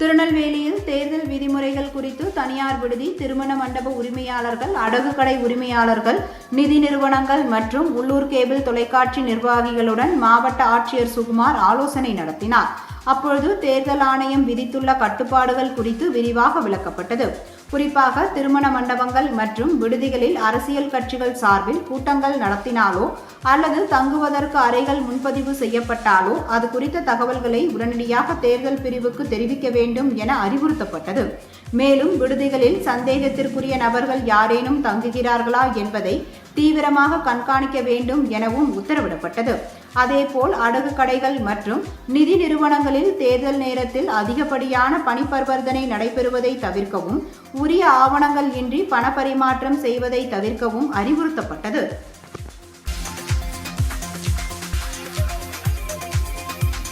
திருநெல்வேலியில் தேர்தல் விதிமுறைகள் குறித்து தனியார் விடுதி, திருமண மண்டப உரிமையாளர்கள், அடகு கடை உரிமையாளர்கள், நிதி நிறுவனங்கள் மற்றும் உள்ளூர் கேபிள் தொலைக்காட்சி நிர்வாகிகளுடன் மாவட்ட ஆட்சியர் சுகுமார் ஆலோசனை நடத்தினார். அப்பொழுது தேர்தல் ஆணையம் விதித்துள்ள கட்டுப்பாடுகள் குறித்து விரிவாக விளக்கப்பட்டது. குறிப்பாக திருமண மண்டபங்கள் மற்றும் விடுதிகளில் அரசியல் கட்சிகள் சார்பில் கூட்டங்கள் நடத்தினாலோ அல்லது தங்குவதற்கு அறைகள் முன்பதிவு செய்யப்பட்டாலோ அது குறித்த தகவல்களை உடனடியாக தேர்தல் பிரிவுக்கு தெரிவிக்க வேண்டும் என அறிவுறுத்தப்பட்டது. மேலும் விடுதிகளில் சந்தேகத்திற்குரிய நபர்கள் யாரேனும் தங்குகிறார்களா என்பதை தீவிரமாக கண்காணிக்க வேண்டும் எனவும் உத்தரவிடப்பட்டது. அதேபோல் அடகு கடைகள் மற்றும் நிதி நிறுவனங்களில் தேர்தல் நேரத்தில் அதிகப்படியான பணிபரிவர்த்தனை நடைபெறுவதை தவிர்க்கவும், உரிய ஆவணங்கள் இன்றி பணப்பரிமாற்றம் செய்வதை தவிர்க்கவும் அறிவுறுத்தப்பட்டது.